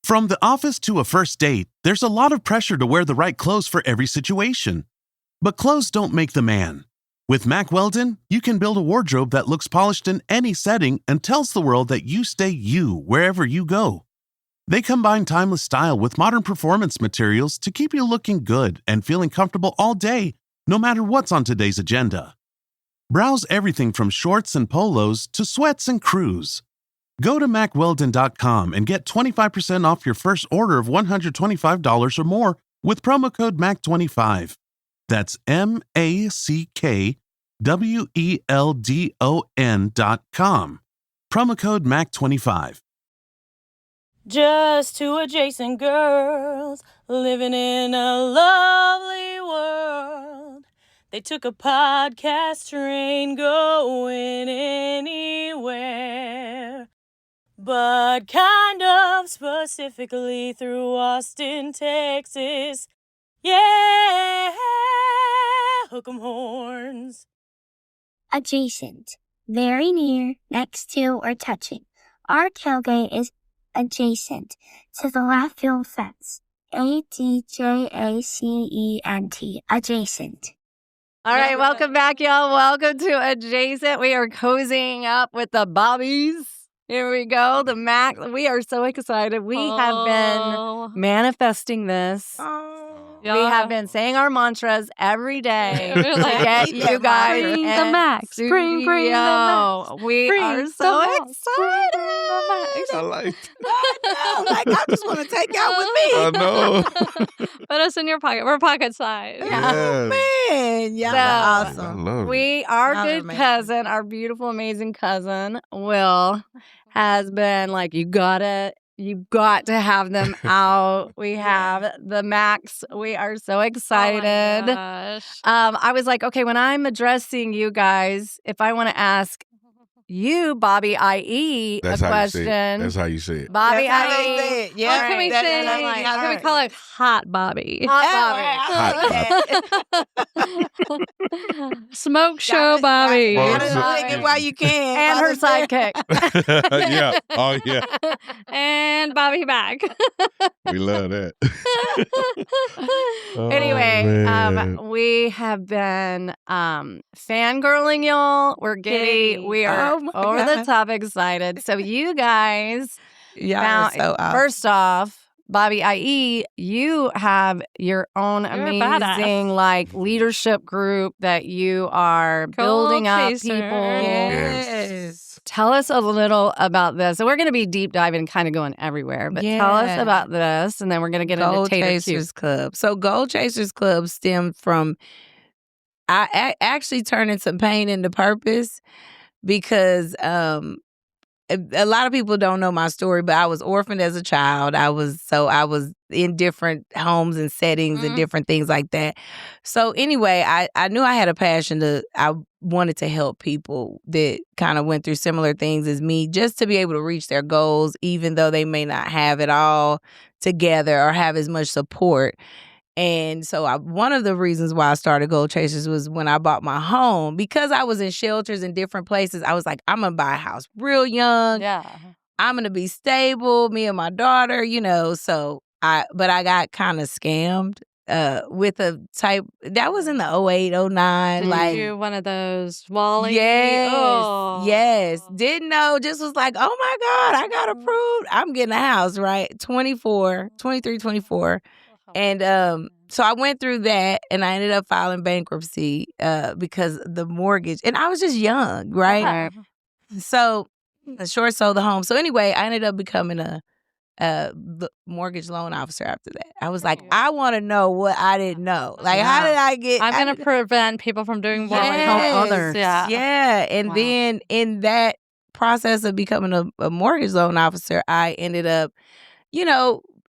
From the office to a first date, there's a lot of pressure to wear the right clothes for every situation. But clothes don't make the man. With Mack Weldon, you can build a wardrobe that looks polished in any setting and tells the world that you stay you wherever you go. They combine timeless style with modern performance materials to keep you looking good and feeling comfortable all day, no matter what's on today's agenda. Browse everything from shorts and polos to sweats and crews. Go to MackWeldon.com and get 25% off your first order of $125 or more with promo code MACK25. That's MackWeldon.com. Promo code MACK25. Just two adjacent girls living in a lovely world. They took a podcast train going anywhere, but kind of specifically through Austin, Texas. Yeah, hook 'em horns. Adjacent. Very near, next to, or touching. Our tailgate is adjacent to the left field fence. ADJACENT. Adjacent. All right, welcome back, y'all. Welcome to Adjacent. We are cozying up with the Bobbies. Here we go, the Macks. We are so excited. We have been manifesting this. We have been saying our mantras every day to get you guys bring in the Macks. Bring the Macks. We Bring are the so Macks. excited. I like I just want to take out with me. I know. Put us in your pocket. We're pocket size. Yes. Man, y'all So, are I awesome. love it. We, our Y'all are good amazing. cousin, our beautiful, amazing cousin, Will, has been like, you got to have them out. We have the Macks. We are so excited. Oh my gosh. I was like, okay, when I'm addressing you guys, if I want to ask you, Bobby, IE, That's a how question. you say it. That's how you say it. Bobby, That's how they IE. say it. Yeah. What can we That's say? what I'm like, Can we alright. call it Hot Bobby? Smoke show Bobby. Well, Gotta so- sing it while you can. And her Bobby. sidekick. Yeah. Oh, yeah. And Bobby back. We love that. Oh, Anyway, man. we have been fangirling y'all. We're giddy. Giddy. We are Oh my over the God. top excited. So you guys, Y'all Now, are so awesome. first off, Bobby IE, you have your own You're a amazing badass. like leadership group that you are building up chaser. people. Yes. Tell us a little about this. So we're going to be deep diving and kind of going everywhere, but tell us Yeah. about this, and then we're going to get Gold into Chasers TaterQue's. Club. So Gold Chasers Club stemmed from, I actually turning some pain into purpose because a lot of people don't know my story, but I was orphaned as a child. I was in different homes and settings and different things like that. So anyway, I knew I had a passion I wanted to help people that kind of went through similar things as me, just to be able to reach their goals, even though they may not have it all together or have as much support. And so one of the reasons why I started Gold Chasers was when I bought my home. Because I was in shelters in different places, I was like, I'm going to buy a house real young. Yeah. I'm going to be stable, me and my daughter, So I got kind of scammed with a type. That was in the 08, 09. Did Like, you one of those Wally? yes, Oh. yes. Didn't know, just was like, oh my God, I got approved. I'm getting a house, right? 23, 24. And so I went through that and I ended up filing bankruptcy because the mortgage, and I was just young, right? So the short sold the home. So anyway, I ended up becoming a mortgage loan officer after that. I was like, I want to know what I didn't know. Like, how did I get? I'm going to prevent people from doing what Yes. help others. Yeah. Yeah. And Wow. then in that process of becoming a mortgage loan officer, I ended up,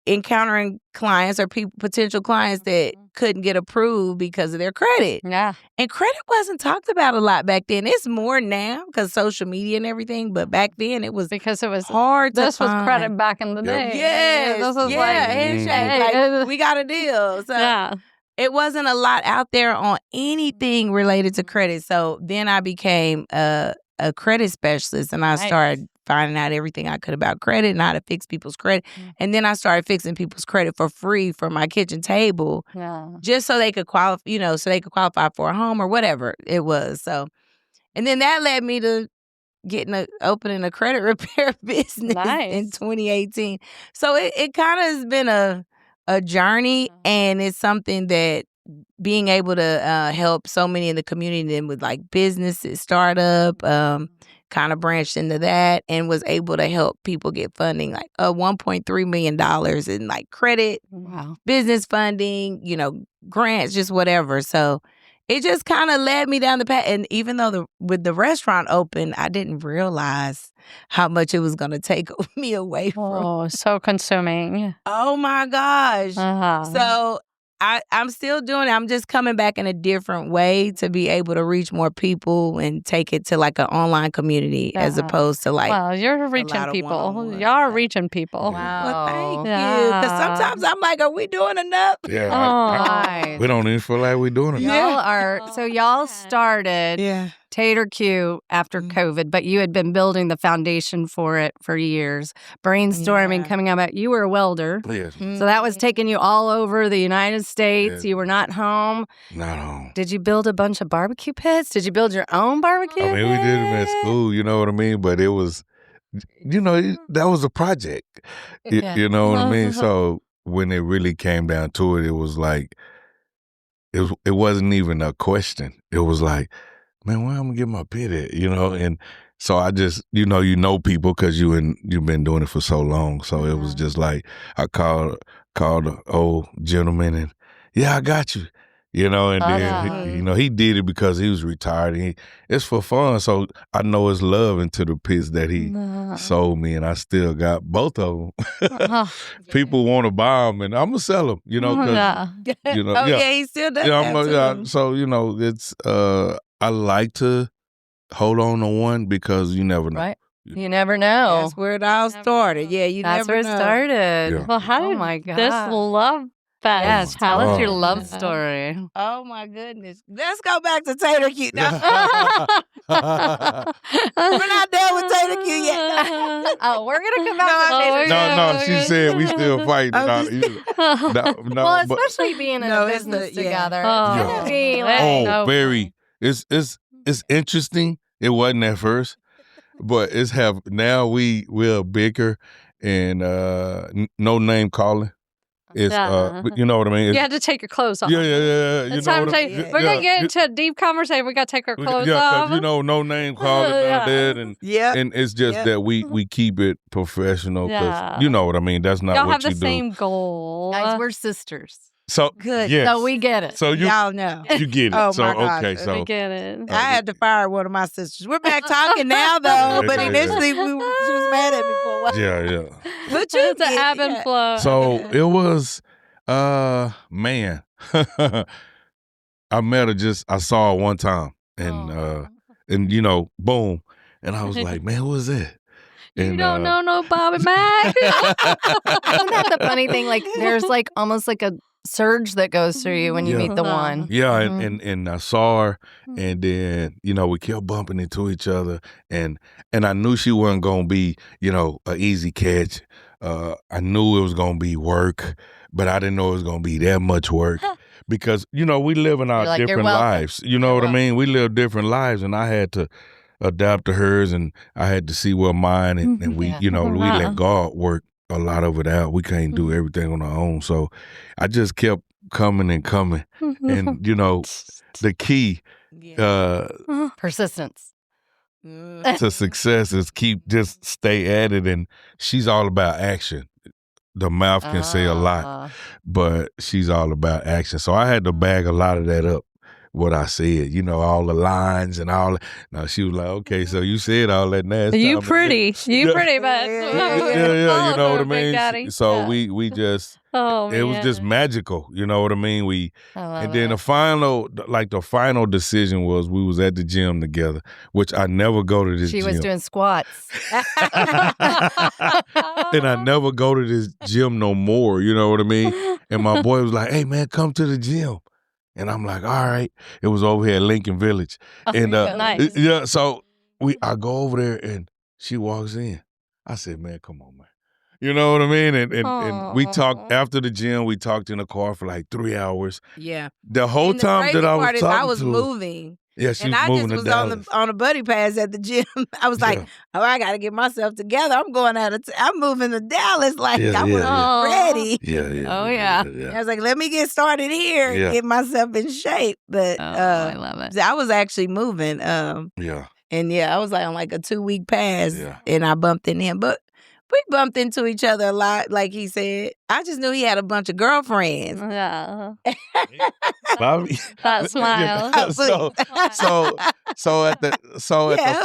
encountering clients or potential clients that couldn't get approved because of their credit. Yeah. And credit wasn't talked about a lot back then. It's more now because social media and everything. But back then it was Because it was hard to this was find. credit back in the Yep. day. Yes. This was handshake. Like, we got a deal. So yeah. it wasn't a lot out there on anything related to credit. So then I became a credit specialist and I Nice. started finding out everything I could about credit and how to fix people's credit. And then I started fixing people's credit for free for my kitchen table, just so they could qualify for a home or whatever it was. So, and then that led me to opening a credit repair business in 2018. So it kind of has been a journey, and it's something that being able to help so many in the community and with like businesses, startup, kind of branched into that and was able to help people get funding, like $1.3 million in like credit, business funding, grants, just whatever. So it just kind of led me down the path. And even though with the restaurant open, I didn't realize how much it was going to take me away from. Oh, so consuming. Oh my gosh. So I'm still doing it. I'm just coming back in a different way to be able to reach more people and take it to like an online community as opposed to like. Well, you're reaching people. Y'all are reaching people. Wow. Well, thank you. Because sometimes I'm like, are we doing enough? Yeah. We don't even feel like we're doing enough. Y'all started TaterQ after COVID, but you had been building the foundation for it for years, brainstorming, coming about. You were a welder. Yes. So that was taking you all over the United States. Yes. You were not home. Not home. Did you build a bunch of barbecue pits? Did you build your own barbecue I mean, we did them at school, you know what I mean? But it was, that was a project. You know what I mean? So when it really came down to it, it was like, it wasn't even a question. It was like, man, where I'm gonna get my pit at, And so I just, you know people because you've been doing it for so long. So it was just like I called the old gentleman and I got you, And then he did it because he was retired. And it's for fun. So I know it's love into the pits that he sold me, and I still got both of them. People want to buy them, and I'm gonna sell them, Cause, he still does that too. So it's I like to hold on to one because you never know. Right. You never know. That's where it all started. Yeah, That's never where it know. started. Yeah. Well, how did this love fest? Yes, tell us your Oh. love story. Oh my goodness. Let's go back to TaterQ. No. We're not done with TaterQ yet. Oh, we're gonna come back to TaterQ. No, she said we still fighting. Well, especially being in a business together. It's gonna be like very. It's interesting. It wasn't at first, but now we're bigger and no name calling. It's you know what I mean. You had to take your clothes off. Yeah. It's time to take. We're gonna get into a deep conversation. We gotta take our clothes off. No name calling none of that, and it's just that we keep it professional because you know what I mean. That's not Y'all what have you the do. same goal. Guys, we're sisters. So good. Yes. So we get it. So y'all know. You get it. Oh, so my gosh. okay. So We get it. I had to fire one of my sisters. We're back talking now, though. But Yeah. initially, she was mad at me for a while. Yeah. But you It's an ebb and flow. So it was, man. I met her I saw her one time, and boom, and I was like, man, who was that? You don't know no Bobby Macks. Isn't that the funny thing? Like, there's like almost like a surge that goes through you when you meet the one. Yeah, and I saw her, and then we kept bumping into each other, and I knew she wasn't gonna be an easy catch. I knew it was gonna be work, but I didn't know it was gonna be that much work because we live in our different lives. You know what I mean? We live different lives, and I had to adapt to hers, and I had to see where mine, and we we let God work a lot of it out. We can't do everything on our own. So I just kept coming and coming. And, the key Persistence. to success is just stay at it. And she's all about action. The mouth can say a lot, but she's all about action. So I had to bag a lot of that up. What I said, all the lines and all. Now she was like, "Okay, so you said all that nasty." You pretty, but yeah. You know what I mean. So we just, it was just magical. You know what I mean. And then the final decision was we was at the gym together, which I never go to this. She gym. was doing squats, and I never go to this gym no more. You know what I mean. And my boy was like, "Hey man, come to the gym." And I'm like, all right. It was over here at Lincoln Village. And nice. So I go over there and She walks in. I said, man, come on, man. You know what I mean? And we talked after the gym. We talked in the car for like 3 hours. Yeah. The whole And the time that crazy I part was is talking I was to her. moving. Yeah, she and was I moving just to was Dallas. on a buddy pass at the gym. I was like, I got to get myself together. I'm going I'm moving to Dallas. Like, I wasn't ready. Oh, yeah. I was like, let me get started here and get myself in shape. But I love it. I was actually moving. Yeah. And I was like on like a 2-week pass and I bumped into him. But we bumped into each other a lot, like he said. I just knew he had a bunch of girlfriends. Yeah. Bobby. That smile. So at the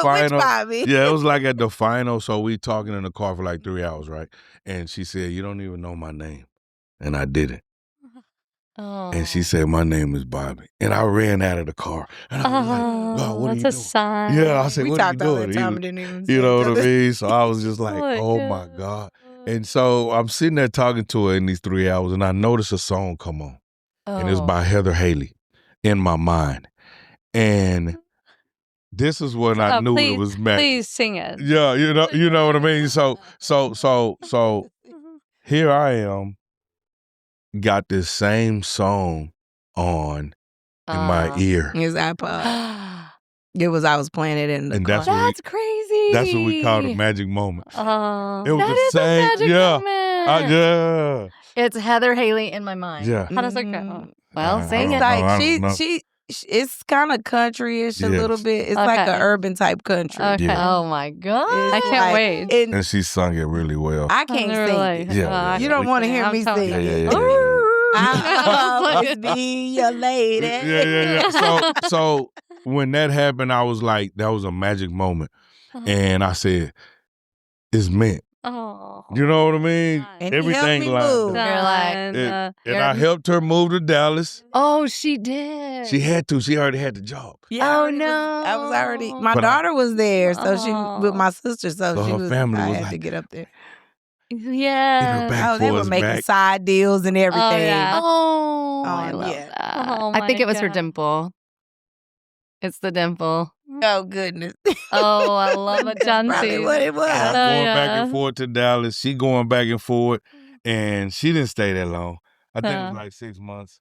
final, Bobby? it was like at the final. So we talking in the car for like 3 hours, right? And she said, "You don't even know my name," and I didn't. Oh. And she said, "My name is Bobby," and I ran out of the car. And I was like, "God, what are you doing?" That's a sign. Yeah, I said, We "What are you talked all doing?" that time and didn't even You say know what I nothing. mean? So I was just like, Oh, "Oh my God!" And so I'm sitting there talking to her in these 3 hours, and I noticed a song come on, and it's by Heather Haley, "In My Mind," and this is when I knew it was Mack. Please sing it. Yeah, you know what I mean. So here I am, got this same song on in my ear. His iPod. I was playing it in the car. That's crazy. That's what we call a magic moment. It was That the is a same. magic moment. Yeah. It's Heather Haley in my mind. Yeah. How does it go? Well, sing it. I don't know. She it's kind of country-ish a Yes. little bit. It's like Okay. an urban type country. Okay. Yeah. Oh my God. I can't wait. And she sung it really well. I can't sing it. Yeah. You don't want to hear I'm me telling sing you. it. Yeah. I'll always be your lady. Yeah. So when that happened, I was like, that was a magic moment. And I said, it's meant. Oh. You know what I mean? And he Everything helped me lined move. up. You're like, And I helped her move to Dallas. Oh, she did. She had to. She already had the job. Oh, no. I was already. My But daughter was there, so she Oh. with my sister, so So she her was. family I was had to like- get up there. Get her Yeah. back Oh, they for were us, making Mack. side deals and everything. yeah. Oh, Oh, I love yeah. that. Oh, I think my it was her God. dimple. It's the dimple. Oh goodness. Oh, I love a That's probably Johnson. what it was. I'm going back yeah. and forth to Dallas. She going back and forth. And she didn't stay that long. I think it was like 6 months.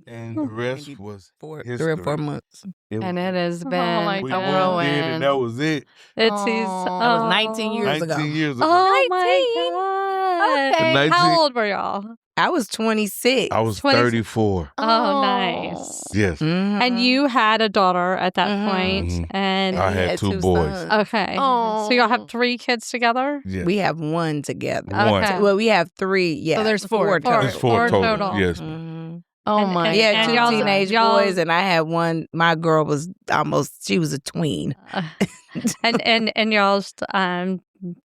And the rest Maybe was 3 history. or 4 months. And it has Oh, been my we God. a moved in, whirlwind. and that was it. It's Oh. his. That That was 19 years ago. 19 years ago. Oh my God. Okay. 19 How old were y'all? I was 26. I was 20 34. Oh, nice. Yes. Mhm. And you had a daughter at that Mhm. point, Mhm. and I had two boys. sons. okay, Oh. so y'all have 3 kids together. Yes. We have one together. One. Okay. Well, we have 3. Yeah. So there's 4. total. There's four Four total. total. Yes. Mhm. Oh And- my and- Yeah, and 2 y'all- teenage y'all- boys, and I had one. My girl was she was a tween. And y'all's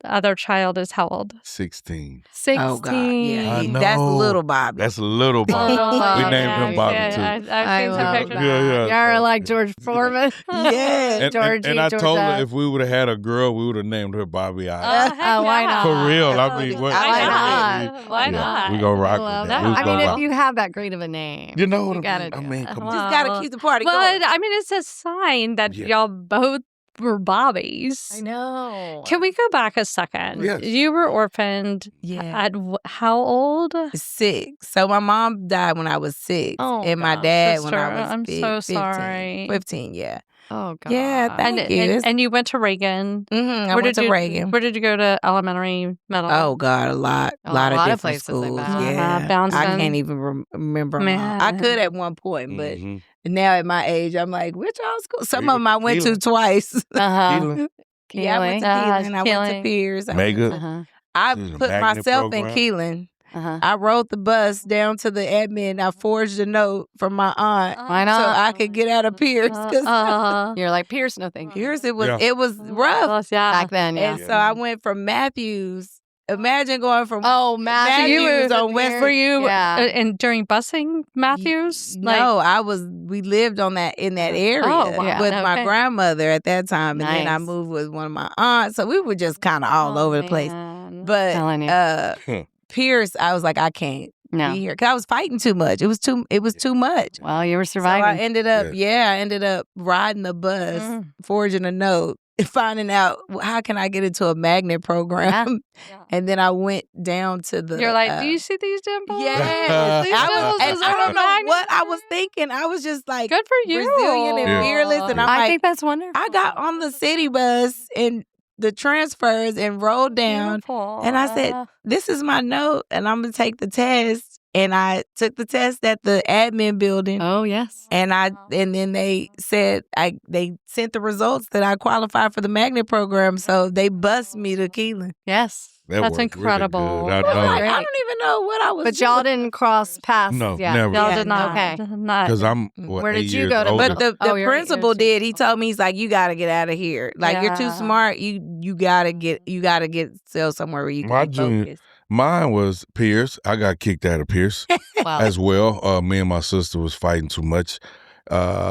other child is how old? 16. 16. Oh God, yeah, I that's know. little Bobby. That's a little Bobby. Oh, we yeah, named him Bobby yeah, too. I've I seen some love pictures. Yeah. Y'all are So- like George Foreman. Yeah. Georgie, and I told her Georgia. if we would have had a girl, we would have named her Bobby. Oh, heck why yeah. not? For real. I mean, what? Why not? Why Yeah, not? we gonna rock I love with that. that. We I gonna mean, if rock. you have that great of a name, You know what you I gotta mean? I do mean, it. come Wow. on. Just gotta keep the party But going. I mean, it's a sign that Yeah. y'all both were Bobbies. I know. Can we go back a second? Yes. You were orphaned Yeah. at how old? 6. So my mom died when I was 6, Oh, and my gosh. dad when Sister, I was I'm so 15. sorry. 15, yeah. Oh God. Yeah, thank And, you. and, It's- and you went to Reagan. I went to Reagan. Where did you go to elementary, middle? Oh God, a lot A lot lot of of different places they've schools. been. Yeah, Bouncing. I can't even remember. Them all. I Man. could at one point, but Mhm. now at my age, I'm like, which all school? Some You of them I went to Keelan. twice. Uh-huh. Keelan, Yeah, I went to Keelan. Keelan. I went to Keelan. Pierce. Mega. Uh-huh. I This is a put magnet myself program. in Keelan. Uh-huh. I rode the bus down to the admin. I forged a note from my aunt Why so not? I could get out of Pierce. Because You're like, Pierce, no thank you. Pierce, it was Yeah. rough. Back then, yeah. And so I went from Matthews. Imagine going from Oh, Matthews on West. Were you Yeah. and during busing, Matthews? No, I was. We lived on that in that area Oh, wow. with my Okay. grandmother at that time, and then I Nice. moved with one of my aunts. So we were just kind of all over the place. But Telling you. Pierce, I was like, I can't No. be here because I was fighting too much. It was too much. Well, you were So I surviving. ended up, I ended up riding the bus, forging a note, finding out how can I get into a magnet program. Yeah. And then I went down to the. You're like, do you see these dimples? Yes. These dimples I deserve don't a know magnet? what I was thinking. I was just like, Good for you. resilient and Yeah. fearless. And I'm I like, think that's wonderful. I got on the city bus and the transfers and rolled down. Beautiful. And I said, this is my note and I'm going to take the test. And I took the test at the admin building. Oh, yes. And then they said they sent the results that I qualified for the magnet program. So they bused me to Keelan. Yes. That That's worked really incredible. good. I That was know. great. I don't even know what I was But y'all didn't cross paths. No, yet. never. Y'all Yeah, did not. Okay. Not. Because I'm Where 8 did you years go to- older. But the Oh, you're 8 principal years did. He told me, he's like, you got to get out of here. Like, you're too Yeah. smart. You got to get sell somewhere where you My can junior- focus. Mine was Pierce. I got kicked out of Pierce Wow. as well. Me and my sister was fighting too much.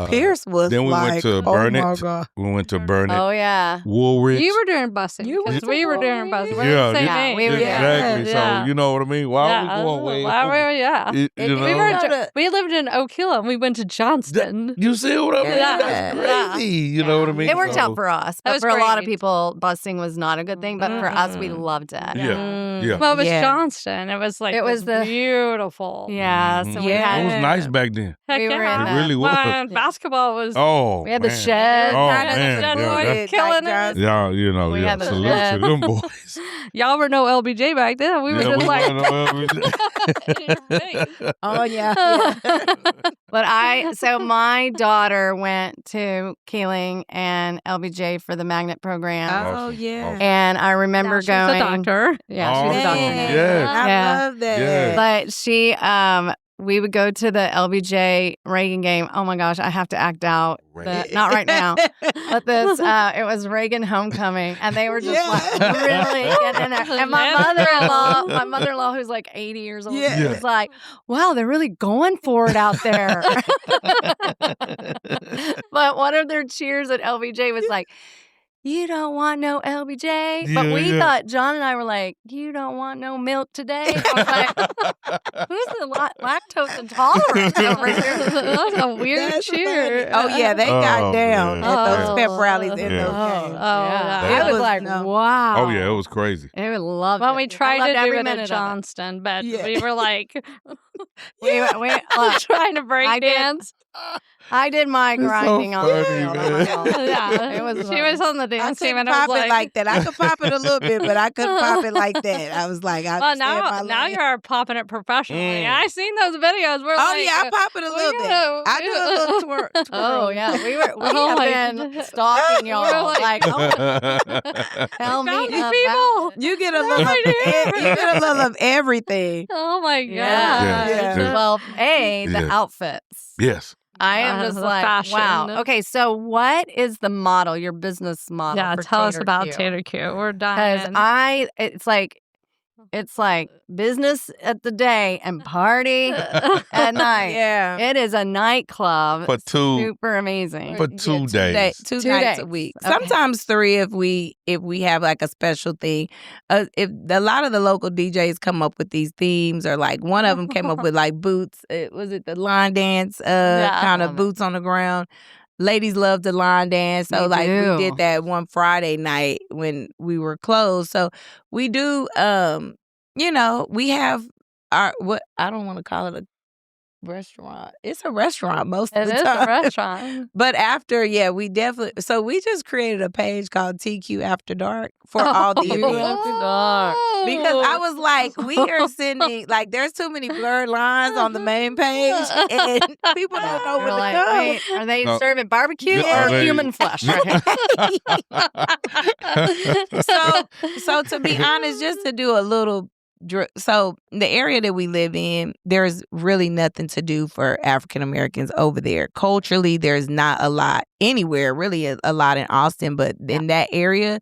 Pierce was then we went like, to oh Burnett. my God. We went to Burnett, Oh, yeah. Woolrich. You were doing busing. You Because were we were doing busing. We're Yeah, the same yeah, age. we were doing- Exactly. Yeah. So you know what I mean? Why Yeah. are we going way Why over? were we- yeah. You And know? We, were know the- we lived in Oak Hill and we went to Johnston. You see what I mean? Yeah. That's Yeah. crazy. You know what I mean? It worked So- out for us. That But was for a lot of great. people, busing was not a good thing. But for us, we loved it. Yeah. Yeah. Well, it was Yeah. Johnston. It was like It was the- beautiful. Yeah. So we Yeah. It was had nice back then. Heck We were yeah. in It really was. When basketball was Oh, we had the man. shed. Oh, kind of man. dead Yeah, boys that's- killing Like it. Y'all, you know, We yeah. had the Salute shed. to them boys. Y'all were no LBJ back then. We were Yeah, just we like, were Oh, yeah. But so my daughter went to Keeling and LBJ for the magnet program. Oh, yeah. And I remember now she's a going. doctor. Yeah, Oh, she's a doctor. Man, now. Yes. I Yeah. love that. Yes. But we would go to the LBJ Reagan game. Oh my gosh, I have to act out. Not right now. But it was Reagan homecoming, and they were just like really getting in there. And my mother-in-law, who's like 80 years old, Yeah. was like, "Wow, they're really going for it out there." But one of their cheers at LBJ was like, "You don't want no LBJ." But Yeah, we yeah. thought, John and I were like, "You don't want no milk today." I was like, who's the lactose intolerant over here? That's a weird That's cheer. funny. Oh, yeah, they got Oh, down man. at those Oh. pep rallies in Yeah. those Oh, games. yeah. I It was was like, no- wow. Oh, yeah, it was crazy. And we loved Well, it. we I tried loved to do every it minute at of it. Johnston, but Yeah. we were like We trying to break I did. dance. I did my It's so grinding on the funny, field. man. Yeah, It was she fun. was on the I dance team, couldn't and I pop was it like that. I could pop it a little bit, but I couldn't pop it like that. I was like, I well, stay in my now lane. you're popping it professionally. Mm. I seen those videos. We're Oh, like, yeah, I pop it a little bit. gotta- I do a little twirl. Oh yeah, we Oh, have my been goodness. stalking We're y'all. like, Like, oh, tell me found these about people. it. You get a little, Right here. you get a little of everything. Oh my god! Yeah. Yeah. Well, the Yeah. outfits. Yes. I am Yeah, just the like, fashion. wow. Okay, so what is the model, your business model? Yeah, for tell us about TaterQ? TaterQ. We're Because dying. it's like business at the day and party at night. Yeah. It is a nightclub. For two Super amazing. for 2 days. Two 2 nights days. a week. Okay. Sometimes 3 if we have like a special thing. If a lot of the local DJs come up with these themes, or like one of them came up with like boots. Was it the line dance kind love of it. boots on the ground? Ladies love to line dance, so We like do. we did that one Friday night when we were closed. So we do. We have our what I don't want to call it a restaurant. It's a restaurant most of It the is time. a restaurant. But after, we definitely. So we just created a page called TQ After Dark for all the events. Because I was like, we are sending, like, there's too many blurred lines on the main page, and people don't know You're where like, to go. wait, are they No. serving barbecue Yeah, or are they- human flesh? So to be honest, just to do a little. So the area that we live in, there's really nothing to do for African Americans over there. Culturally, there's not a lot anywhere, really a lot in Austin, but in that area,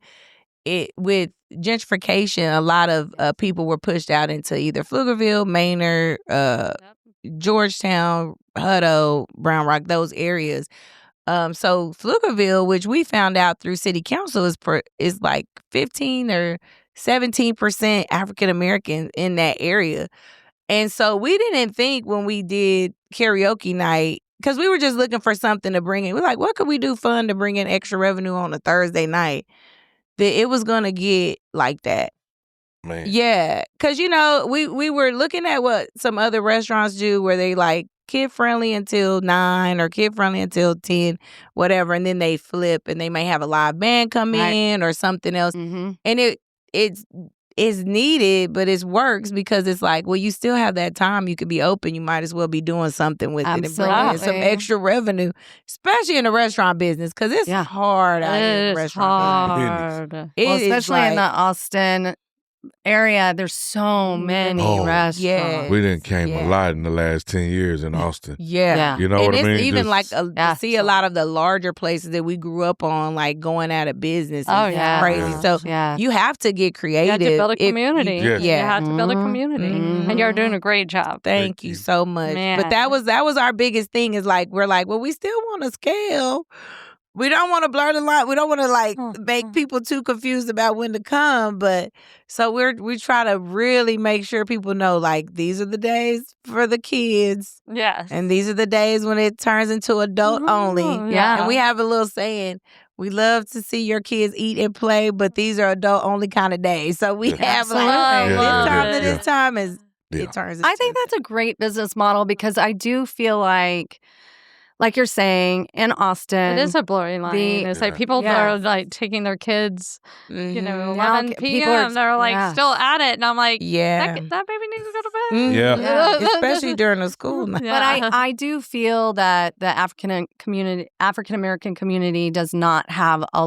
with gentrification, a lot of people were pushed out into either Pflugerville, Maynard, Georgetown, Hutto, Brown Rock, those areas. So Pflugerville, which we found out through city council, is like 15 or 17% African American in that area. And so we didn't think when we did karaoke night because we were just looking for something to bring in. We're like, what could we do fun to bring in extra revenue on a Thursday night? That it was going to get like that. Man. Yeah, because, we were looking at what some other restaurants do where they like kid-friendly until 9 or kid-friendly until 10, whatever, and then they flip and they may have a live band come in or something else. Mm-hmm. And it's needed, but it works because it's like, well, you still have that time. You could be open. You might as well be doing something with it and bringing in some extra revenue, especially in the restaurant business, because it's hard out here in the restaurant business. Especially in the Austin area, there's so many restaurants. Yeah. We didn't came a lot in the last 10 years in Austin. Yeah. You know what I mean? And it's even Just, like to see a lot of the larger places that we grew up on, like going out of business. It's crazy. So you have to get creative. You have to build a community. you have to build a community. And you're doing a great job. Thank you so much. Man. But that was our biggest thing is like, we're like, well, we still want to scale. We don't want to blur the line. We don't want to make people too confused about when to come. But so we try to really make sure people know like these are the days for the kids. Yes. And these are the days when it turns into adult only. Yeah. And we have a little saying, we love to see your kids eat and play, but these are adult only kind of days. So we have like this time to this time is it turns into. I think that's a great business model because I do feel like you're saying, in Austin. It is a blurry line. It's like people are like taking their kids, 11 p.m. They're like still at it. And I'm like, that baby needs to go to bed. Yeah. Especially during the school night. But I do feel that the African American community does not have a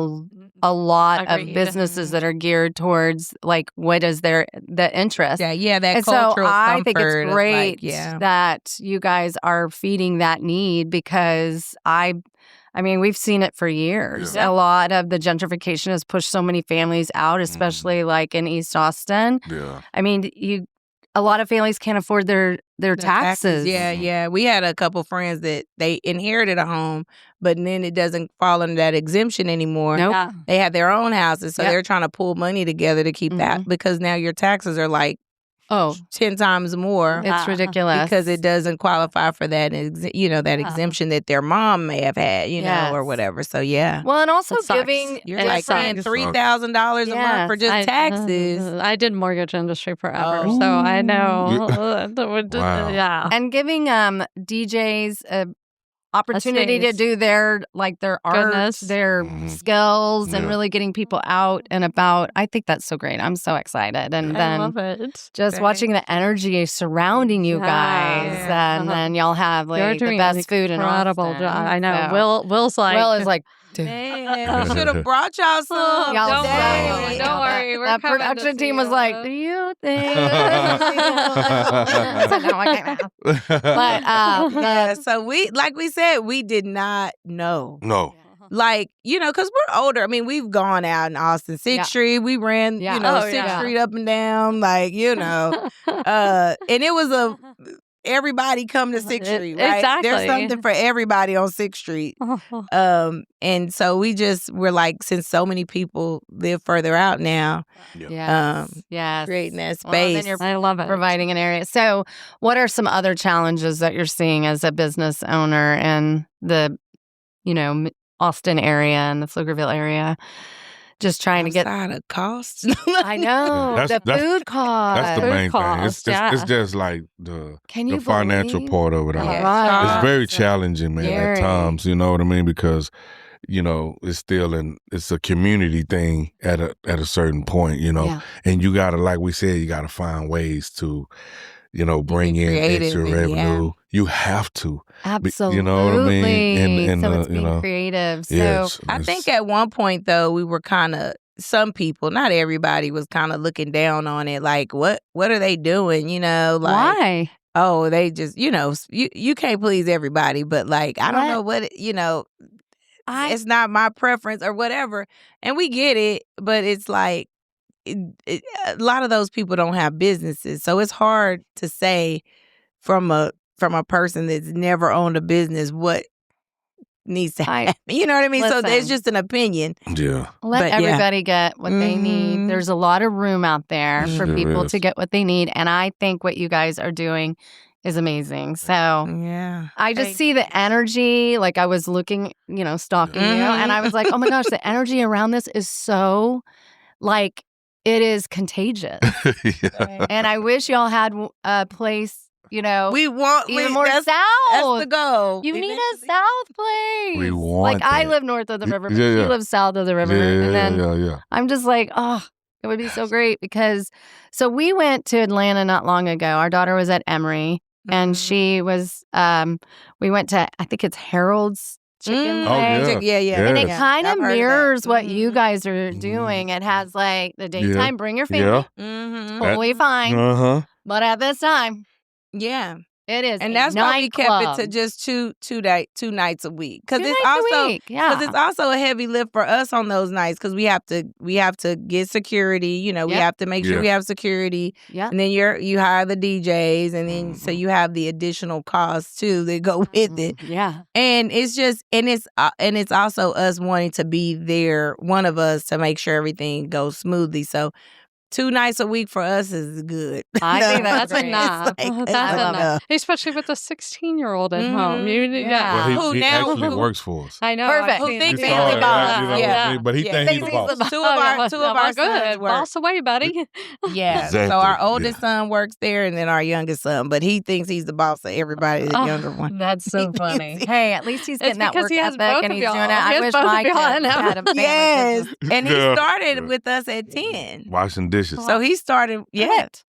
lot of businesses that are geared towards like what is the interest. Yeah, that and cultural so I think comfort it's of, great like, that you guys are feeding that need because I mean, we've seen it for years. Yeah. A lot of the gentrification has pushed so many families out, especially like in East Austin. Yeah. I mean, a lot of families can't afford their taxes. Yeah. We had a couple friends that they inherited a home, but then it doesn't fall under that exemption anymore. Nope. Yeah. They had their own houses, so they're trying to pull money together to keep that because now your taxes are like 10 times more. It's ridiculous. Because it doesn't qualify for that, that exemption that their mom may have had, or whatever. So, yeah. Well, and also It sucks. giving... You're like paying $3,000 a month for just taxes. I did mortgage industry forever, so I know. Wow. Yeah. And giving DJs opportunity to do their art, their skills, and really getting people out and about. I think that's so great. I'm so excited. And I then love it. just watching the energy surrounding you guys, and then y'all have like the best food in incredible Austin. job. I know. So, Will's like, Will is like, Man, we should have brought y'all some. Y'all don't worry. We're that coming to production see team was you. like, do you think? I said, no, I can't. But Yeah, so like we said, we did not know. No. Like, because we're older. I mean, we've gone out in Austin, 6th Street. We ran, 6th Street up and down, like, and it was everybody come to 6th Street, right? Exactly. There's something for everybody on 6th Street. And so we're like, since so many people live further out now, yes. creating that Well, then space. you're I love it. providing an area. So what are some other challenges that you're seeing as a business owner in the, Austin area and the Pflugerville area? Just trying to get outside of costs. I know Yeah, the food cost. That's the Food main thing. It's costs, it's just like the you financial believe? part of it all. Yeah. It's very challenging, man, Very. at times. You know what I mean? Because it's still it's a community thing at a certain point. Yeah. And you gotta, like we said, you gotta find ways to, bring in creative extra and, revenue. You have to. Absolutely. You know what I mean? And so it's being creative. So yes, I think at one point, though, we were kind of, some people, not everybody, was kind of looking down on it. Like, what are they doing? Like, why? oh, they just, you can't please everybody. But like, I don't know what, it's not my preference or whatever. And we get it, but it's like, a lot of those people don't have businesses. So it's hard to say from a person that's never owned a business what needs to happen. You know what I mean? So it's just an opinion. Yeah. Let everybody get what they need. There's a lot of room out there for people to get what they need. And I think what you guys are doing is amazing. So I just see the energy. Like I was looking, stalking you, and I was like, oh my gosh, the energy around this is so like it is contagious. And I wish y'all had a place. We want even more south. That's the goal. You need a south place. We want I live north of the river, but she lives south of the river. And then I'm just like, oh, it would be so great because so we went to Atlanta not long ago. Our daughter was at Emory and she was we went to I think it's Harold's Chicken Place. Yeah. And it kind of mirrors what you guys are doing. It has like the daytime, bring your family. Totally fine. But at this time, it is, and that's why we kept it to just two nights a week because it's also a heavy lift for us on those nights because we have to get security. We have to make sure we have security. And then you hire the DJs, and then so you have the additional costs too that go with it. And it's just and it's also us wanting to be there, one of us, to make sure everything goes smoothly. So 2 nights a week for us is good. I think that's enough. That's enough. Especially with a 16-year-old at home. Well, he actually works for us. I know. Perfect. Who thinks he's the boss. But he thinks he's the boss. Two of our sons work. Boss away, buddy. Exactly. So our oldest son works there, and then our youngest son. But he thinks he's the boss of everybody, the younger one. That's so funny. Hey, at least he's getting that work ethic and he's y'all. doing it. I wish my kid had a family. Yes. And he started with us at 10. Washing dishes. So he started,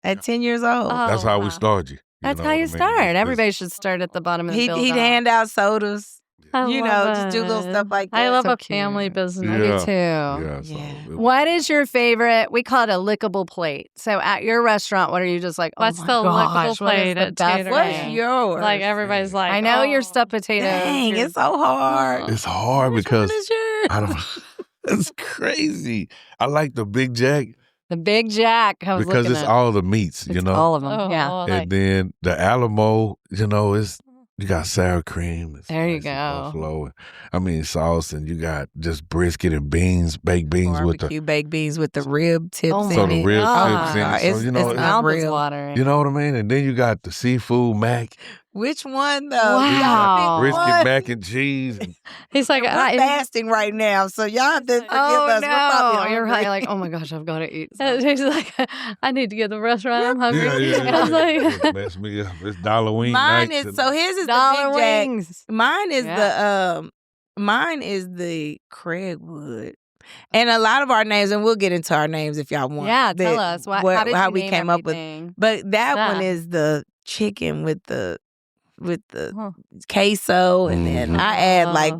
at 10 years old. That's how we started you. That's how you start. Everybody should start at the bottom of the build-up. He'd hand out sodas. Just do little stuff like that. I love a family business. I do too. What is your favorite? We call it a lickable plate. So at your restaurant, what are you just like? Oh What's my the gosh, lickable plate at Tater? What's yours? Like everybody's like, I know your stuffed potatoes. Dang, it's so hard. It's hard because I don't. It's crazy. I like the Big Jack. The Big Jack. Because it's all the meats, it's all of them. And then the Alamo, it's you got sour cream. There you go. Buffalo. Sauce, and you got just brisket and beans, baked beans barbecue baked beans with the rib tips. So the rib tips in it. So it's mouth is watering. You know what I mean? And then you got the seafood mac. Which one though? Wow. Brisket, mac and cheese. He's like, we're fasting right now, so y'all have to forgive us. No. We're probably You're right. Like, oh my gosh, I've got to eat. He's like, I need to get to the restaurant. I'm hungry. I was like, mess me up. It's dollar wing Mine night. is so his is dollar the Big wings. Jack. Mine is the Craigwood. And a lot of our names, and we'll get into our names if y'all want. Yeah, tell us how we came up with. But that one is the chicken with the queso, and then I add like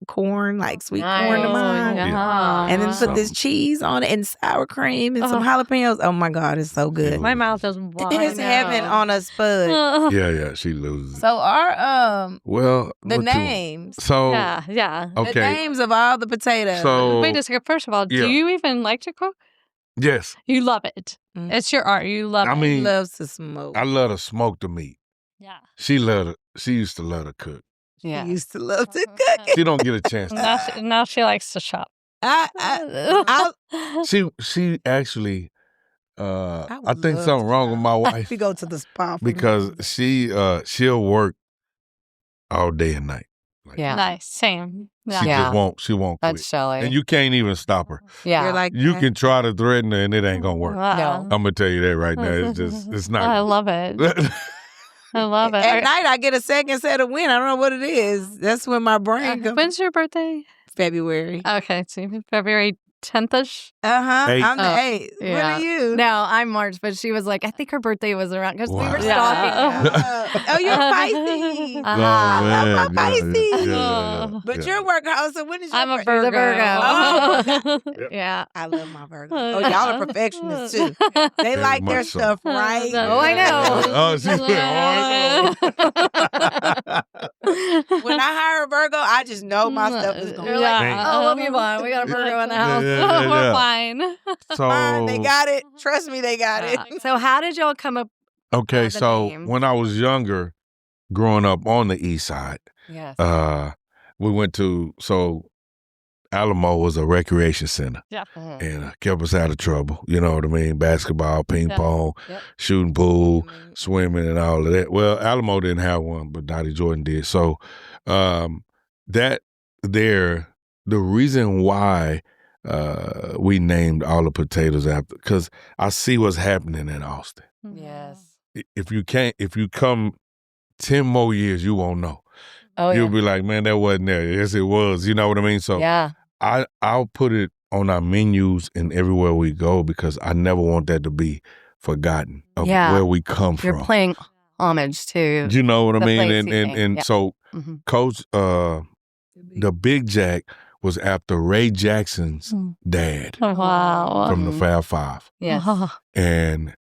corn, like sweet corn to mine. And then put this cheese on it and sour cream and some jalapenos. Oh my God, it's so good. My mouth is watering. It's heaven on a spud. Yeah, she loses. So our the names. So yeah. Okay. The names of all the potatoes. So wait a second. First of all, do you even like to cook? Yes. You love it. It's your art. You love it. He loves to smoke. I love to smoke the meat. Yeah. She used to love to cook. Yeah. She used to love to cook. She don't get a chance to. Now she likes to shop. She actually I think something wrong with my wife. We go to the spa because she'll work all day and night. Like, nice. Same. She won't quit. That's Shelly. And you can't even stop her. Yeah. You're like, you can try to threaten her and it ain't gonna work. Wow. I'm gonna tell you that right now. It's not. I love it. I love it. At night, I get a second set of wind. I don't know what it is. That's when my brain goes. When's your birthday? February. Okay, so February 10th-ish? I'm the 8th. Yeah. What are you? No, I'm March, but she was like, I think her birthday was around because we were stalking. Oh, you're Pisces. I'm Pisces. Yeah. But you're working. So when is your I'm a birthday? Virgo. Oh. Yeah. I love my Virgos. Oh, y'all are perfectionists too. They Very like their much so. stuff right. Oh, I know. Oh, she went hard. When I hire a Virgo, I just know my stuff is going You're to like, oh, love you, Vaughn. We got a Virgo in the house. We're fine. So fine. They got it. Trust me, they got it. So how did y'all come up? Okay, so names? when I was younger, growing up on the east side, Yes. we went to Alamo was a recreation center. Yeah. And kept us out of trouble. You know what I mean? Basketball, ping pong, shooting pool, swimming, and all of that. Well, Alamo didn't have one, but Dottie Jordan did. So that there, the reason why we named all the potatoes after, because I see what's happening in Austin. Yes. If you come 10 more years, you won't know. Oh, You'll be like, man, that wasn't there. Yes, it was. You know what I mean? So I'll put it on our menus and everywhere we go because I never want that to be forgotten of where we come from. You're playing homage to. You know what I mean? And so Coach, the Big Jack was after Ray Jackson's dad. Wow. From the Fab Five. Yes. And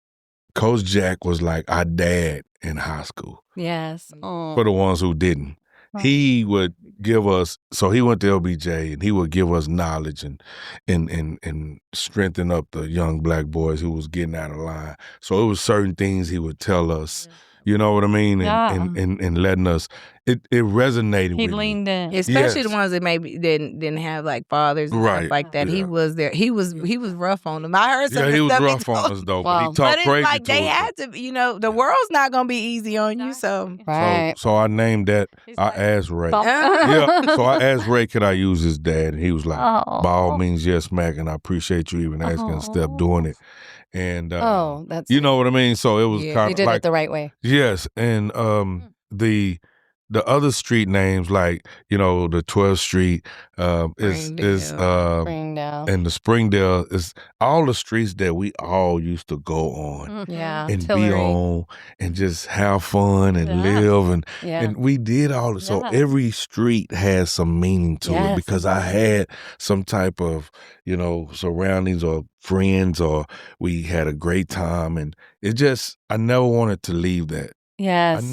Coach Jack was like our dad in high school. Yes. For the ones who didn't. He would give us, so he went to LBJ and he would give us knowledge and strengthen up the young black boys who was getting out of line. So it was certain things he would tell us, you know what I mean? And letting us, it resonated with me. He leaned in. Especially the ones that maybe didn't have like fathers and stuff like that. Yeah. He was there. He was rough on them. I heard some of the he was stuff rough told. on us though, Wow. but he talked But it's crazy like to they us. had to, the world's not going to be easy on you, so. Right. So I named that, I asked Ray. So I asked Ray, could I use his dad? And he was like, by all means, yes, Mack, and I appreciate you even asking and step doing it. And that's you know what I mean? So it was kind you of did like it the right way. Yes, and the other street names like the 12th Street is Springdale. and the Springdale is all the streets that we all used to go on and be on and just have fun and live and we did all of so every street has some meaning to it because I had some type of surroundings or friends or we had a great time and it just I never wanted to leave that. Yes.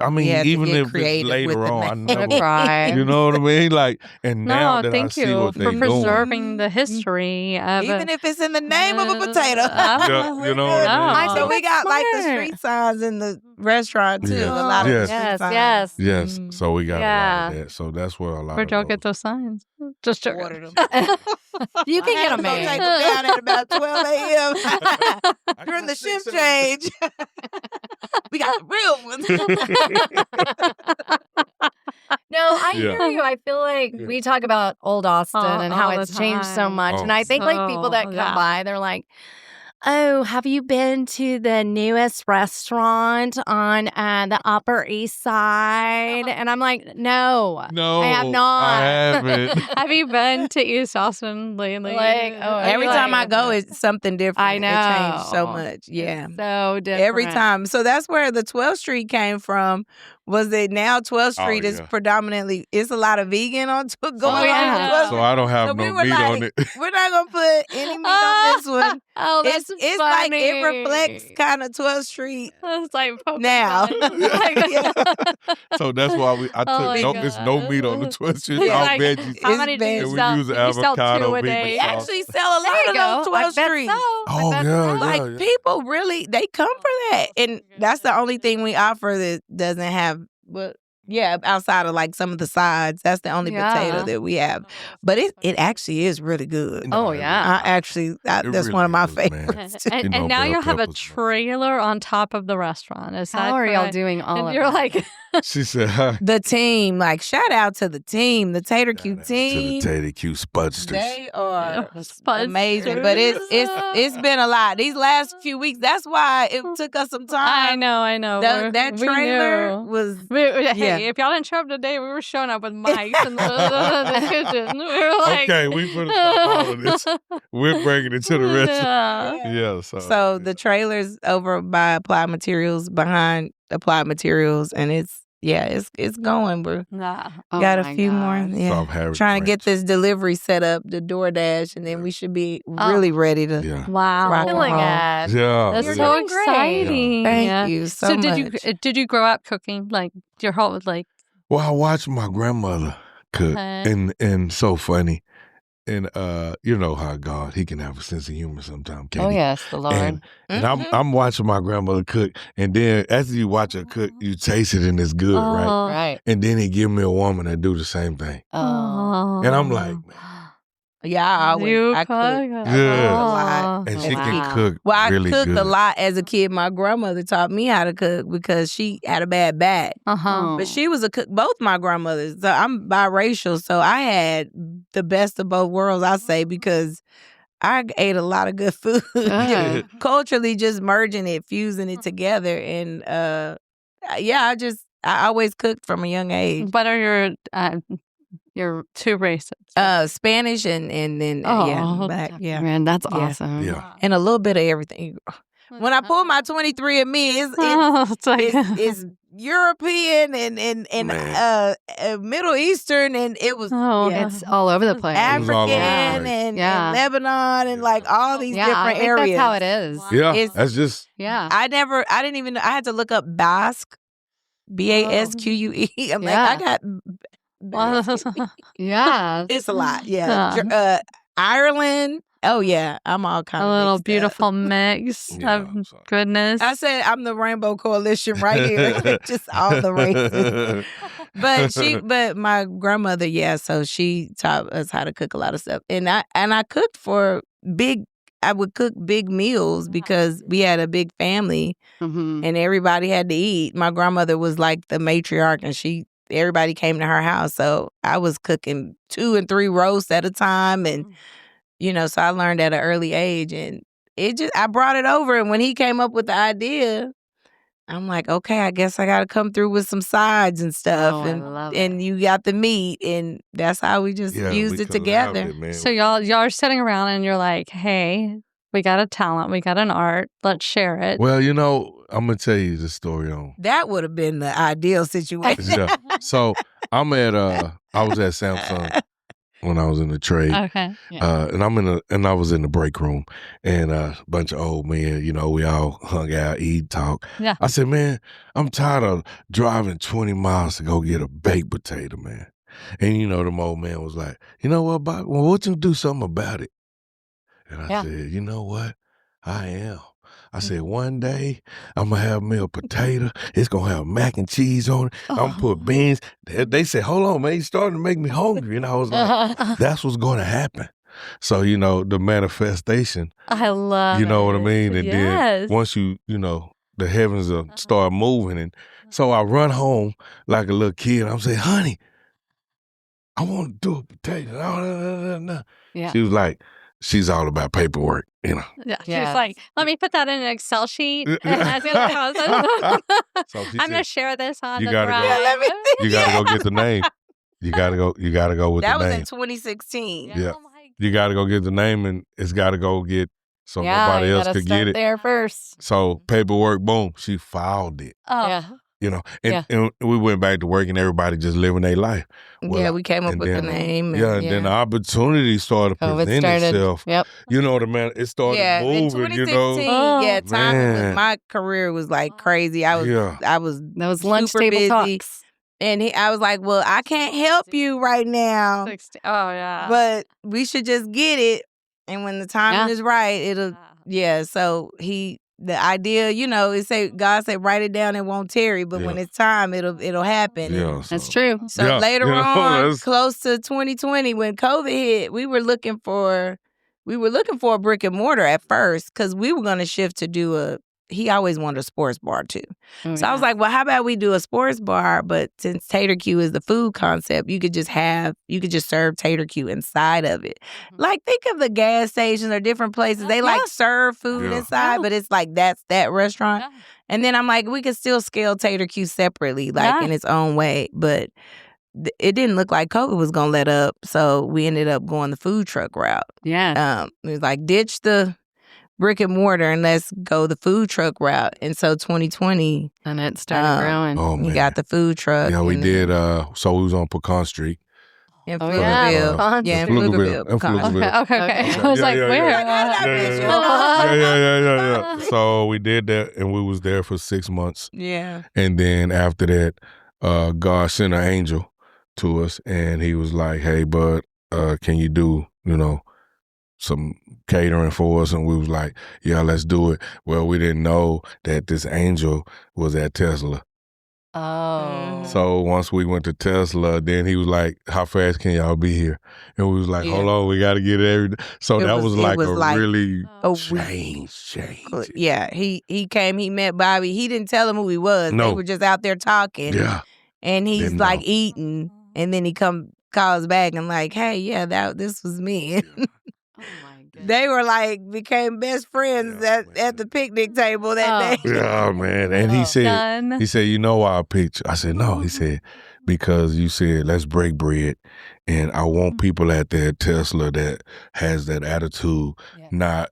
Even if it's later on, I never cry. You know what I mean? Like, and now that I see what they're doing. Thank you for preserving the history of even if it's in the name of a potato. You know what I mean? So we got like the street signs in the restaurant too. A lot of street signs. Yes. So we got a lot of that. So that's where a lot Where'd y'all get those signs? Just to order them. You can get them made. Take them down at about 12 a.m. during the shift change. We got the real ones. No, I hear you. I feel like we talk about old Austin and how it's changed so much. And I think like people that come by, they're like, oh, have you been to the newest restaurant on the Upper East Side? And I'm like, no, I have not. I haven't. Have you been to East Austin lately? Every time I go, it's something different. I know. It changed so much. Yeah. It's so different. Every time. So that's where the 12th Street came from. Was it now 12th Street is predominantly, it's a lot of vegan on going on 12th Street. So I don't have no meat on it. We're not going to put any meat on this one. Oh, that's it's funny. like it reflects kind of 12th Street It's like now. So that's why I took there's no meat on the 12th Street. It's all veggies. How many do you sell? We use You sell avocado 2 a day. We actually sell a lot of those 12th Street. Oh, yeah. Like people really, they come for that. And that's the only thing we offer that doesn't have, outside of like some of the sides, that's the only potato that we have. But it actually is really good. Oh, yeah. That's really one of my favorites. And now you have a trailer on top of the restaurant. How are y'all doing all of you're that? like... She said, hi. The team, like shout out to the team, the TaterQue's team. To the TaterQue's Spudsters. They are amazing. But it's been a lot. These last few weeks, that's why it took us some time. I know. That trailer was Hey, if y'all didn't show up today, we were showing up with mics in the kitchen. We were like, okay, we put all of this. We're bringing it to the restaurant. Yeah. So the trailer's over by Applied Materials, behind Applied Materials, and it's going. We're got a few more. Yeah, trying to get this delivery set up, the DoorDash, and then we should be really ready to. Yeah. Wow, rock and roll. Yeah, that's so exciting. Thank you so much. Did you grow up cooking like your whole like? Well, I watched my grandmother cook, and so funny. you know how God, he can have a sense of humor sometimes. Oh yes, the Lord. And I'm watching my grandmother cook, and then after you watch her cook, you taste it and it's good, right? Right. And then he give me a woman that do the same thing, and I'm like, man. Yeah, I cook Yeah. a lot. And she can cook really cooked good. a lot as a kid. My grandmother taught me how to cook because she had a bad back. But she was a cook, both my grandmothers. So I'm biracial, so I had the best of both worlds, I say, because I ate a lot of good food. Culturally, just merging it, fusing it together. And I always cooked from a young age. What are your two races? Spanish and then black. Yeah, man, that's awesome. Yeah, and a little bit of everything. When I pull my 23andMe, it's European and Middle Eastern, and it was it's all over the place. African and Lebanon and like all these different areas. That's how it is. Yeah, that's just I didn't even know. I had to look up Basque, BASQUE. I'm like, I got. Yeah, it's a lot. Yeah, Ireland. Oh yeah, I'm all kind of a little beautiful mix of goodness. I said I'm the Rainbow Coalition right here, just all the races. But my grandmother, so she taught us how to cook a lot of stuff, and I cooked for I would cook big meals because we had a big family, and everybody had to eat. My grandmother was like the matriarch, and everybody came to her house, so I was cooking 2 and 3 roasts at a time, and so I learned at an early age, and I brought it over. And when he came up with the idea, I'm like, okay, I guess I got to come through with some sides and stuff, and you got the meat, and that's how we just fused it together. So y'all are sitting around, and you're like, hey, we got a talent, we got an art, let's share it. Well, I'm gonna tell you the story on that. Would have been the ideal situation. So I was at Samsung when I was in the trade. Okay. And I was in the break room, and a bunch of old men, we all hung out, eat, talk. Yeah. I said, man, I'm tired of driving 20 miles to go get a baked potato, man. And the old man was like, you know what, Bob? Well, what you do something about it? And I said, you know what? I am. I said, one day I'm going to have me a potato. It's going to have mac and cheese on it. I'm going to put beans. They said, hold on, man. You're starting to make me hungry. And I was like, that's what's going to happen. So, the manifestation. I love You know what I mean? And then once the heavens start moving. And so I run home like a little kid. I'm saying, honey, I want to do a potato. Yeah. She was like, she's all about paperwork, Yeah, she's like, let me put that in an Excel sheet. So I'm gonna share this on the drive. You gotta go get the name. You gotta go with that the name. That was in 2016. Yeah. You gotta go get the name, and it's gotta go get so nobody else could get it. There first. So paperwork, boom, she filed it. Oh. Yeah. And we went back to work, and everybody just living their life. Well, we came up with the name. And then the opportunity started presenting itself. Yep. You know what I mean? It started moving. In 2015, my career was like crazy. I was that was lunch super table busy. talks. And I was like, well, I can't help you right now. 60. Oh, yeah. But we should just get it. And when the timing is right, it'll, So the idea, it say, God said, write it down, it won't tarry. But when it's time, it'll happen. Yeah, that's true. So later on, close to 2020, when COVID hit, we were looking for a brick and mortar at first, because we were going to shift to do he always wanted a sports bar too. I was like, well, how about we do a sports bar? But since TaterQ is the food concept, you could just serve TaterQ inside of it. Like, think of the gas stations or different places. They like serve food inside, but it's like that's that restaurant. Yeah. And then I'm like, we could still scale TaterQ separately, like in its own way. But it didn't look like COVID was going to let up. So we ended up going the food truck route. Yeah. It was like, ditch the brick and mortar and let's go the food truck route. And so 2020, and it started growing. Oh, man. You got the food truck. Yeah, we did. So we was on Pecan Street. In Pflugerville. In Pflugerville. Okay. I was like, where? Yeah. So we did that, and we was there for 6 months. Yeah. And then after that, God sent an angel to us, and he was like, hey, bud, can you do some catering for us, and we was like, yeah, let's do it. Well, we didn't know that this angel was at Tesla. Oh. So once we went to Tesla, then he was like, how fast can y'all be here? And we was like, hold on, we got to get everything. So that was like really change. Yeah, he came, he met Bobby. He didn't tell him who he was. No. They were just out there talking. Yeah. And he's like eating, and then he calls back and like, hey, yeah, this was me. Oh my goodness. They were like, became best friends at the picnic table that day. Yeah, man. And he said, you know why I picked you? I said, no. He said, because you said, let's break bread. And I want people at that Tesla that has that attitude, not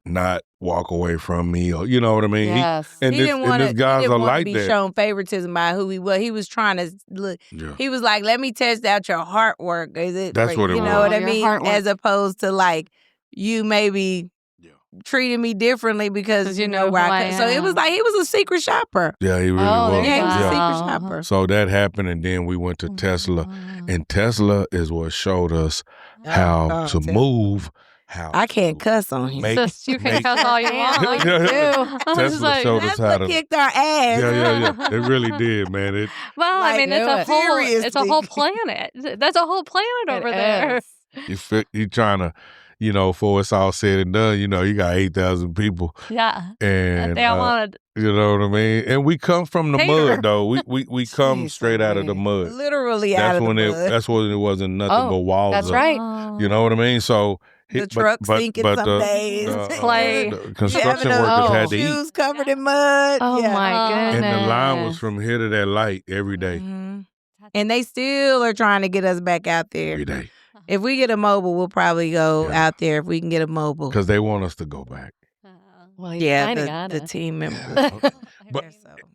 walk away from me, or you know what I mean? Yes. He didn't want to be shown favoritism by who he was. He was trying to look. Yeah. He was like, let me test out your heart work. Is it? That's what it was. You know what I mean? As opposed to like, you maybe treated me differently because you know where I come. So it was like he was a secret shopper. Yeah, he really was. Yeah, he was a secret shopper. So that happened, and then we went to Tesla, and Tesla is what showed us how to move. How I can't cuss on here. You can cuss all you want. Tesla showed us how to kicked our ass. Yeah. It really did, man. Well, I mean, it's a whole planet. That's a whole planet over there. You trying to. Before it's all said and done, you got 8,000 people. Yeah. And they all wanted. You know what I mean? And we come from the mud, though. We come straight out of the mud. Literally out of the mud. That's when it wasn't nothing but walls. That's right. You know what I mean? So the truck sinking some days. Clay. The construction workers had to eat. Shoes covered in mud. Oh, my goodness. And the line was from here to that light every day. Mm-hmm. And they still are trying to get us back out there. Every day. If we get a mobile, we'll probably go out there if we can get a mobile. Because they want us to go back. Well, the team members. But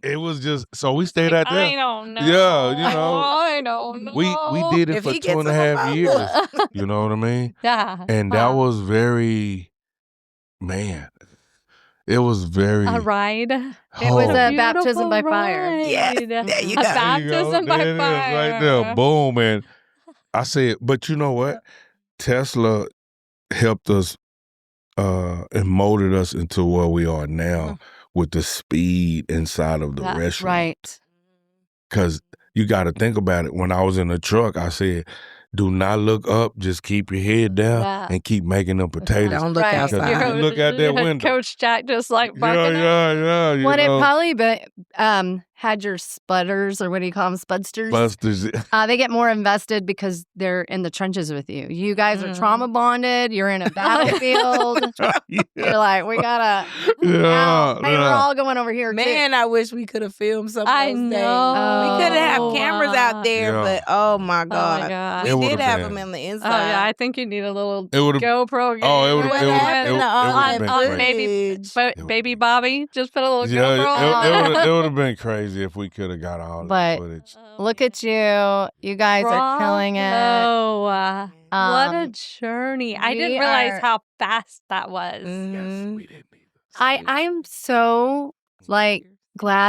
it was just, so we stayed out there. I don't know. Yeah, I don't know. We did it for 2.5 years. You know what I mean? Yeah. And that was very, it was very. A ride. It was a baptism by fire. Yeah. There you go. A baptism by fire. Right there. Boom. And I said, but you know what? Tesla helped us and molded us into where we are now with the speed inside of the restaurant. Right. Because you got to think about it. When I was in the truck, I said, do not look up. Just keep your head down and keep making them potatoes. Don't look outside. Look out that window. Coach Jack just like barking. Yeah. What it probably had your sputters, or what do you call them, spudsters? Spudsters. They get more invested because they're in the trenches with you. You guys are trauma bonded. You're in a battlefield. You're like, we gotta. We're all going over here. Man, I wish we could have filmed some of those I know. We could have cameras out there, but oh my god, we did have them in the inside. Oh yeah, I think you need a little GoPro. Oh, it would have been on baby Bobby. Just put a little GoPro on. It would have been crazy if we could have got all that footage. Look at you. You guys are killing it. Oh, what a journey. I didn't realize how fast that was. Yes, we didn't either. I am so glad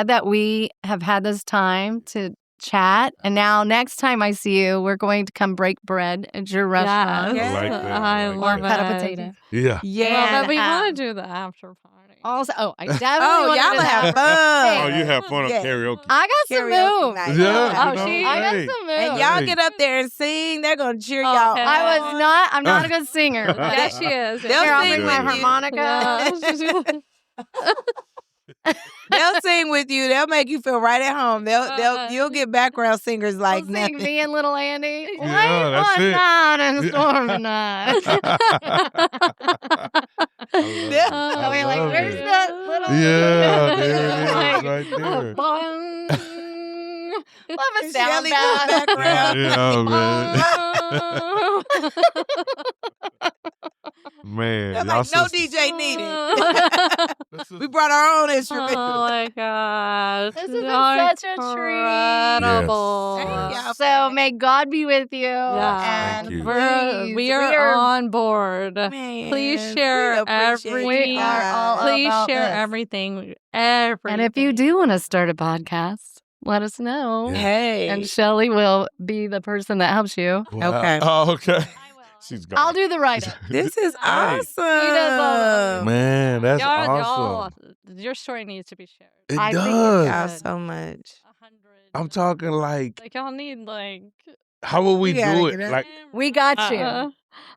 that we have had this time to chat. And now next time I see you, we're going to come break bread at your restaurant. Yes. I love it. Cut a potato. Yeah. Well, but we want to do the after party. Also, I definitely want y'all to have fun. Oh, you have fun on karaoke. I got some moves. Night. Yeah. I got some moves. And y'all get up there and sing. They're going to cheer y'all. I'm not a good singer. Yes, she is. They'll sing with my harmonica. They'll sing with you. They'll make you feel right at home. You'll get background singers like nothing. Me and little Andy. Yeah, that's it. Night and storm tonight. I we're like, where's that little? Yeah, there it is, right there. Love a sound background. Man, they're like, no DJ needed. We brought our own instrument. Oh my gosh. This has been such a treat. Incredible. Yes. So may God be with you. Yeah. And we are on board. Man, please share everything. Please share everything. Everything. And if you do want to start a podcast, let us know. Hey. And Shelly will be the person that helps you. Wow. Okay. Oh, okay. She's gone. I'll do the writing. This is awesome. He does all Man, that's awesome. Your story needs to be shared. It I think does. Y'all so much. 100. I'm talking like, y'all need like. how will we gotta do get it? up. Like, We got you.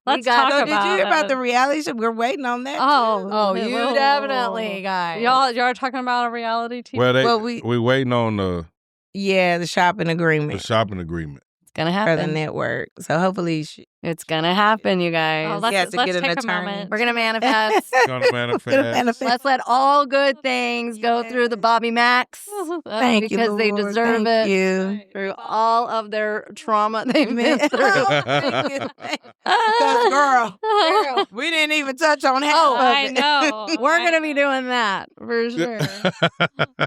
Let's got- talk Did you hear about the reality show? We're waiting on that. Oh, too. you definitely, guys. Y'all are talking about a reality TV. well, we waiting on the shopping agreement shopping agreement. It's gonna for the happen. network. So hopefully, It's gonna happen, you guys. Oh, let's get an take a attorney. moment. We're gonna manifest. Gonna manifest. Let's let all good things go through the Bobbie Macks. Thank you, because they Lord. deserve Thank it. You. Through all of their trauma they've been through. Because, girl, we didn't even touch on half of I it. know. We're gonna be doing that for sure.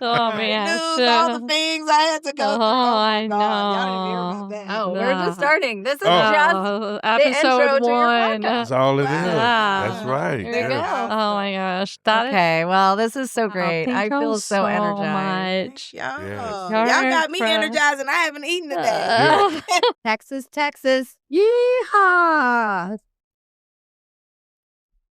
Oh man. News, all the things I had to go through. I my God. Y'all didn't hear about that. Oh, we're just starting. This is Oh, just intro episode to your 1. podcast. That's all it is. Wow. That's right. There you go. Oh my gosh. That is Okay, well, this is so great. Thank I y'all feel so energized. much. Y'all. Yes. Y'all got me You're energized and I haven't eaten today. Texas, Texas. Yeehaw.